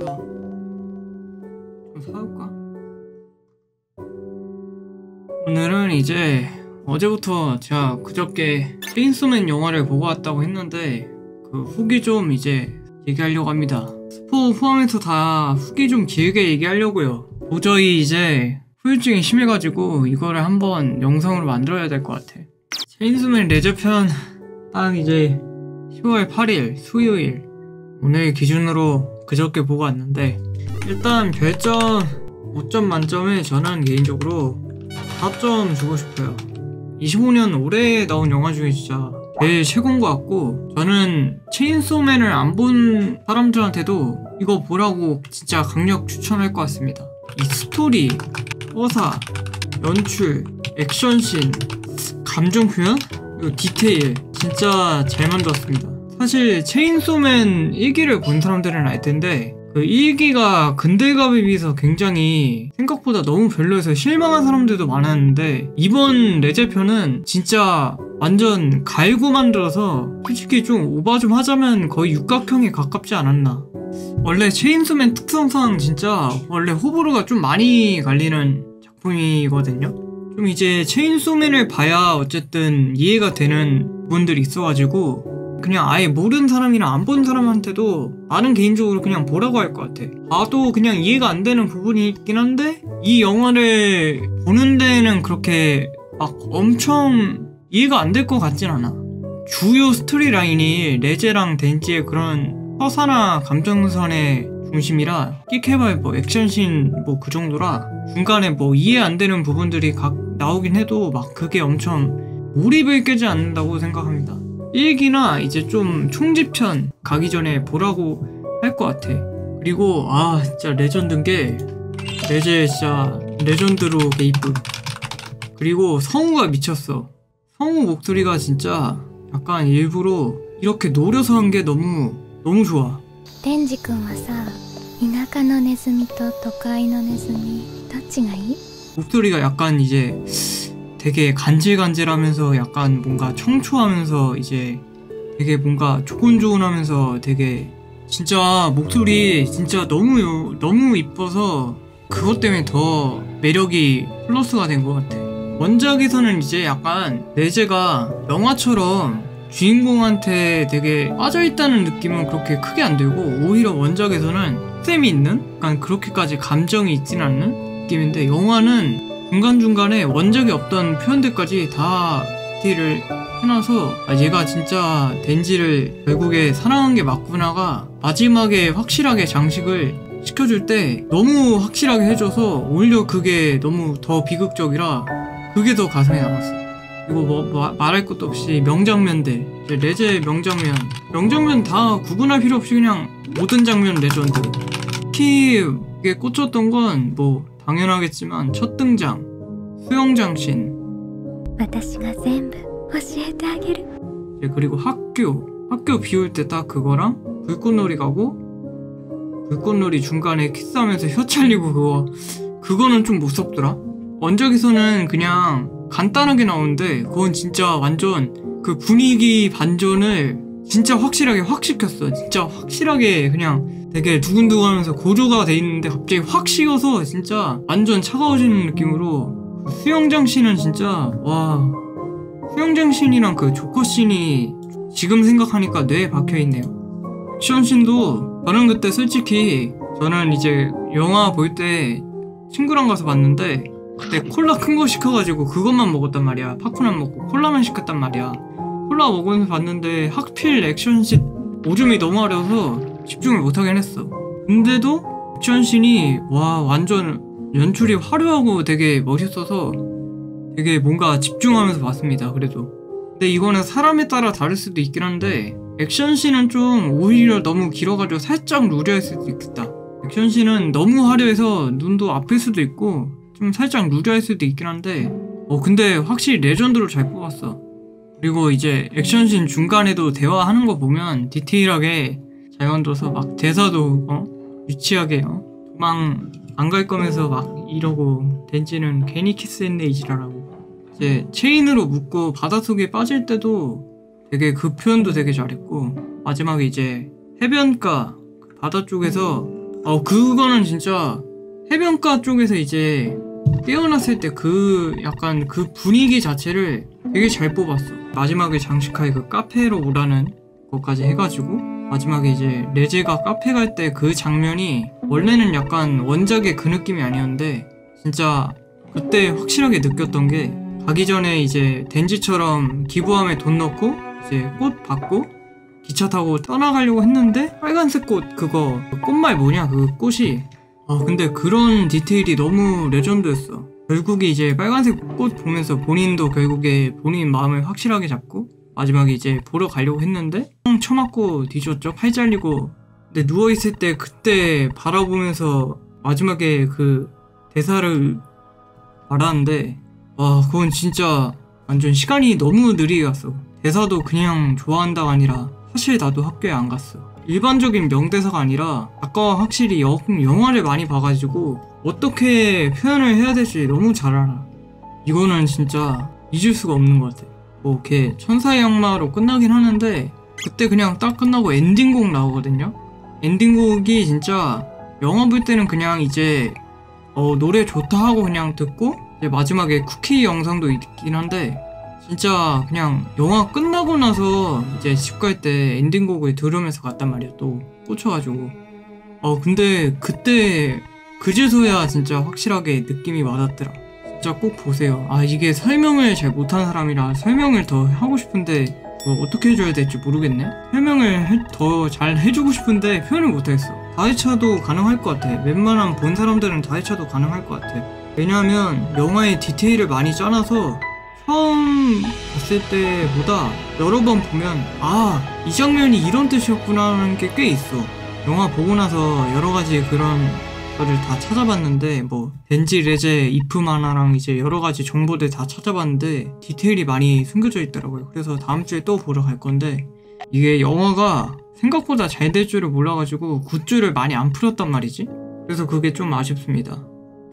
좀 사올까? 오늘은 이제 어제부터 제가 그저께 체인소맨 영화를 보고 왔다고 했는데 그 후기 좀 이제 얘기하려고 합니다. 스포 포함해서 다 후기 좀 길게 얘기하려고요. 도저히 이제 후유증이 심해가지고 이거를 한번 영상으로 만들어야 될 것 같아. 체인소맨 레저편 딱 이제 10월 8일 수요일 오늘 기준으로 그저께 보고 왔는데, 일단 별점 5점 만점에 저는 개인적으로 4점 주고 싶어요. 25년 올해 나온 영화 중에 진짜 제일 최고인 것 같고, 저는 체인소맨을 안 본 사람들한테도 이거 보라고 진짜 강력 추천할 것 같습니다. 이 스토리, 서사, 연출, 액션씬, 감정 표현, 그리고 디테일 진짜 잘 만들었습니다. 사실 체인소맨 1기를 본 사람들은 알 텐데 그 1기가 근대갑에 비해서 굉장히 생각보다 너무 별로여서 실망한 사람들도 많았는데, 이번 레제편은 진짜 완전 갈고 만들어서 솔직히 좀 오바 좀 하자면 거의 육각형에 가깝지 않았나. 원래 체인소맨 특성상 진짜 원래 호불호가 좀 많이 갈리는 작품이거든요. 좀 이제 체인소맨을 봐야 어쨌든 이해가 되는 부분들이 있어가지고 그냥 아예 모르는 사람이랑 안 본 사람한테도 나는 개인적으로 그냥 보라고 할 것 같아. 봐도 그냥 이해가 안 되는 부분이 있긴 한데 이 영화를 보는 데는 그렇게 막 엄청 이해가 안 될 것 같진 않아. 주요 스토리 라인이 레제랑 덴지의 그런 서사나 감정선의 중심이라 끽해봐야 뭐 액션씬 뭐 그 정도라 중간에 뭐 이해 안 되는 부분들이 각 나오긴 해도 막 그게 엄청 몰입을 깨지 않는다고 생각합니다. 1기나 이제 좀 총지편 가기 전에 보라고 할 것 같아. 그리고 진짜 레전드인 게 레제 진짜 레전드로 게이프. 그리고 성우가 미쳤어. 성우 목소리가 진짜 약간 일부러 이렇게 노려서 한 게 너무 좋아. 덴지君はさ、田舎のネズミと都会のネズミどっちがいい? 목소리가 약간 이제 되게 간질간질하면서 약간 뭔가 청초하면서 이제 되게 뭔가 조곤조곤하면서 되게 진짜 목소리 진짜 너무 이뻐서 그것 때문에 더 매력이 플러스가 된 것 같아. 원작에서는 이제 약간 레제가 영화처럼 주인공한테 되게 빠져있다는 느낌은 그렇게 크게 안 들고, 오히려 원작에서는 쌤이 있는? 약간 그렇게까지 감정이 있진 않는 느낌인데, 영화는 중간중간에 원작에 없던 표현들까지 다 디테일을 해놔서 얘가 진짜 덴지를 결국에 사랑한 게 맞구나가 마지막에 확실하게 장식을 시켜줄 때 너무 확실하게 해줘서 오히려 그게 너무 더 비극적이라 그게 더 가슴에 남았어. 그리고 뭐 말할 것도 없이 명장면들, 이제 레제 명장면 다 구분할 필요 없이 그냥 모든 장면 레전드. 특히 이게 꽂혔던 건 뭐 당연하겠지만 첫 등장 수영장 씬. 그리고 학교 비울 때 딱 그거랑 불꽃놀이 가고 불꽃놀이 중간에 키스하면서 혀 찰리고 그거는 좀 무섭더라. 원작에서는 그냥 간단하게 나오는데 그건 진짜 완전 그 분위기 반전을 진짜 확실하게 확 시켰어. 진짜 확실하게 그냥 되게 두근두근하면서 고조가 돼 있는데 갑자기 확 식어서 진짜 완전 차가워지는 느낌으로. 수영장 씬은 진짜 수영장 씬이랑 그 조커 씬이 지금 생각하니까 뇌에 박혀있네요. 액션 씬도 저는 그때 솔직히 저는 이제 영화 볼 때 친구랑 가서 봤는데 그때 콜라 큰 거 시켜가지고 그것만 먹었단 말이야. 팝콘 안 먹고 콜라만 시켰단 말이야. 콜라 먹으면서 봤는데 하필 액션씬 오줌이 너무 어려서 집중을 못하긴 했어. 근데도 액션씬이 완전 연출이 화려하고 되게 멋있어서 되게 뭔가 집중하면서 봤습니다. 그래도 근데 이거는 사람에 따라 다를 수도 있긴 한데 액션씬은 좀 오히려 너무 길어가지고 살짝 루즈했을 수도 있겠다. 액션씬은 너무 화려해서 눈도 아플 수도 있고 좀 살짝 루즈할 수도 있긴 한데 근데 확실히 레전드로 잘 뽑았어. 그리고 이제 액션씬 중간에도 대화하는 거 보면 디테일하게 잘 만들어서 막 대사도 유치하게 도망 안 갈 거면서 막 이러고 덴지는 괜히 키스했네 이지라라고 이제 체인으로 묶고 바닷속에 빠질 때도 되게 그 표현도 되게 잘했고, 마지막에 이제 해변가 바다 쪽에서 그거는 진짜 해변가 쪽에서 이제 깨어났을 때 그 약간 그 분위기 자체를 되게 잘 뽑았어. 마지막에 장식하에 그 카페로 오라는 것까지 해가지고 마지막에 이제 레제가 카페 갈 때 그 장면이 원래는 약간 원작의 그 느낌이 아니었는데 진짜 그때 확실하게 느꼈던 게 가기 전에 이제 덴지처럼 기부함에 돈 넣고 이제 꽃 받고 기차 타고 떠나가려고 했는데 빨간색 꽃 그거 꽃말 뭐냐 그 꽃이 근데 그런 디테일이 너무 레전드였어. 결국에 이제 빨간색 꽃 보면서 본인도 결국에 본인 마음을 확실하게 잡고 마지막에 이제 보러 가려고 했는데 쳐맞고 뒤졌죠. 팔 잘리고. 근데 누워있을 때 그때 바라보면서 마지막에 그 대사를 말하는데 그건 진짜 완전 시간이 너무 느리게 갔어. 대사도 그냥 좋아한다가 아니라 사실 나도 학교에 안 갔어. 일반적인 명대사가 아니라 아까 확실히 영화를 많이 봐가지고 어떻게 표현을 해야 될지 너무 잘 알아. 이거는 진짜 잊을 수가 없는 것 같아. 걔 천사의 악마로 끝나긴 하는데 그때 그냥 딱 끝나고 엔딩곡 나오거든요. 엔딩곡이 진짜 영화 볼 때는 그냥 이제 노래 좋다 하고 그냥 듣고 이제 마지막에 쿠키 영상도 있긴 한데 진짜 그냥 영화 끝나고 나서 이제 집 갈 때 엔딩곡을 들으면서 갔단 말이야. 또 꽂혀가지고 근데 그때 그제서야 진짜 확실하게 느낌이 와닿더라. 진짜 꼭 보세요. 이게 설명을 잘 못하는 사람이라 설명을 더 하고 싶은데 어떻게 해줘야 될지 모르겠네. 설명을 더 잘 해주고 싶은데 표현을 못하겠어. 다이차도 가능할 것 같아. 웬만한 본 사람들은 다이차도 가능할 것 같아. 왜냐하면 영화의 디테일을 많이 짜놔서 처음 봤을 때보다 여러 번 보면 이 장면이 이런 뜻이었구나 하는 게 꽤 있어. 영화 보고 나서 여러 가지 그런 거를 다 찾아봤는데 덴지 레제 이프마나랑 이제 여러 가지 정보들 다 찾아봤는데 디테일이 많이 숨겨져 있더라고요. 그래서 다음 주에 또 보러 갈 건데 이게 영화가 생각보다 잘 될 줄을 몰라가지고 굿즈를 많이 안 풀었단 말이지. 그래서 그게 좀 아쉽습니다.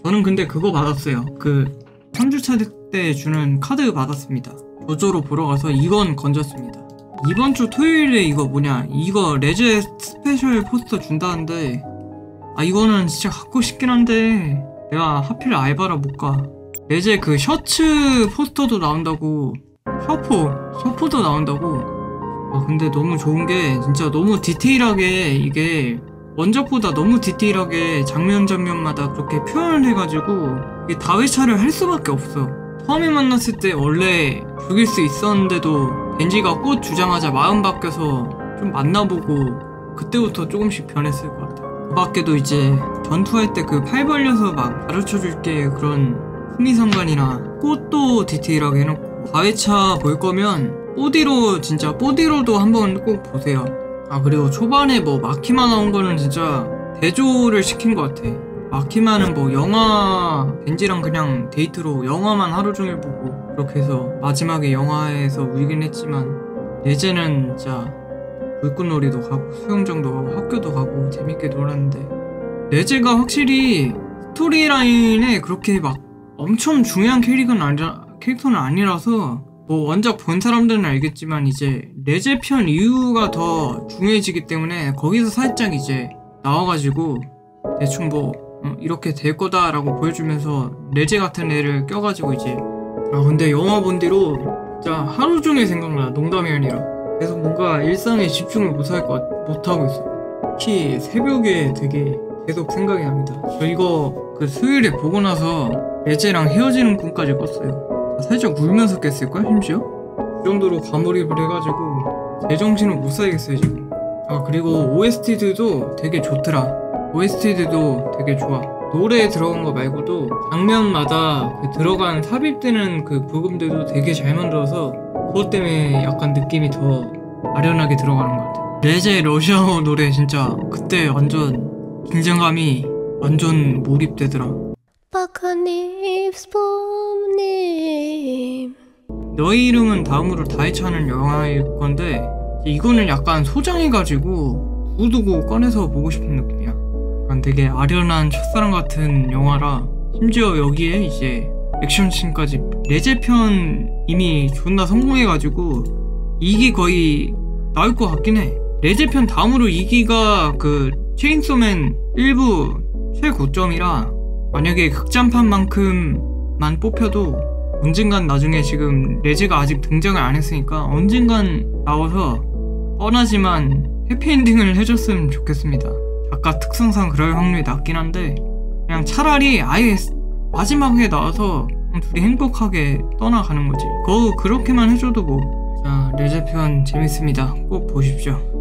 저는 근데 그거 받았어요. 그 3주차 때 주는 카드 받았습니다. 조조로 보러 가서 이건 건졌습니다. 이번 주 토요일에 이거 레제 스페셜 포스터 준다는데 이거는 진짜 갖고 싶긴 한데 내가 하필 알바라 못 가. 레제 그 셔츠 포스터도 나온다고 셔포도 나온다고. 근데 너무 좋은 게 진짜 너무 디테일하게 이게 원작보다 너무 디테일하게 장면마다 그렇게 표현을 해가지고 이게 다회차를 할 수밖에 없어. 처음에 만났을 때 원래 죽일 수 있었는데도 덴지가 꽃 주자마자 마음 바뀌어서 좀 만나보고 그때부터 조금씩 변했을 것 같아. 그 밖에도 이제 전투할 때 그 팔 벌려서 막 가르쳐줄게 그런 흥미상관이나 꽃도 디테일하게 해놓고 다회차 볼 거면 뽀디로도 한번 꼭 보세요. 그리고 초반에 마키마 나온 거는 진짜 대조를 시킨 것 같아. 마키마는 영화 덴지랑 그냥 데이트로 영화만 하루 종일 보고 그렇게 해서 마지막에 영화에서 울긴 했지만 레제는 진짜 불꽃놀이도 가고 수영장도 가고 학교도 가고 재밌게 놀았는데 레제가 확실히 스토리라인에 그렇게 엄청 중요한 캐릭터는 아니라서 원작 본 사람들은 알겠지만 이제 레제 편 이유가 더 중요해지기 때문에 거기서 살짝 이제 나와가지고 대충 이렇게 될 거다라고 보여주면서 레제 같은 애를 껴가지고 이제 근데 영화 본 뒤로 진짜 하루 종일 생각나. 농담이 아니라. 그래서 뭔가 일상에 집중을 못하고 있어. 특히 새벽에 되게 계속 생각이 납니다. 저 이거 그 수요일에 보고 나서 레제랑 헤어지는 꿈까지 꿨어요. 살짝 울면서 깼을걸 심지어? 그 정도로 과몰입을 해가지고 제정신을 못 살겠어요 지금. 그리고 OST들도 되게 좋더라. OST들도 되게 좋아. 노래에 들어간 거 말고도 장면마다 그 들어간 삽입되는 그 부금들도 되게 잘 만들어서 그것 때문에 약간 느낌이 더 아련하게 들어가는 것 같아. 레제 러시아어 노래 진짜 그때 완전 긴장감이 완전 몰입되더라. 너의 이름은 다음으로 다이차는 영화일 건데 이거는 약간 소장해가지고 두고두고 꺼내서 보고 싶은 느낌이야. 약간 되게 아련한 첫사랑 같은 영화라 심지어 여기에 이제 액션씬까지 레제 편 이미 존나 성공해가지고 2기 거의 나올 것 같긴 해. 레제 편 다음으로 2기가 그 체인소맨 1부 최고점이라 만약에 극장판만큼만 뽑혀도 언젠간 나중에 지금 레즈가 아직 등장을 안 했으니까 언젠간 나와서 뻔하지만 해피엔딩을 해줬으면 좋겠습니다. 작가 특성상 그럴 확률이 낮긴 한데 그냥 차라리 아예 마지막에 나와서 둘이 행복하게 떠나가는 거지. 그렇게만 해줘도 뭐. 자, 레즈 편 재밌습니다. 꼭 보십시오.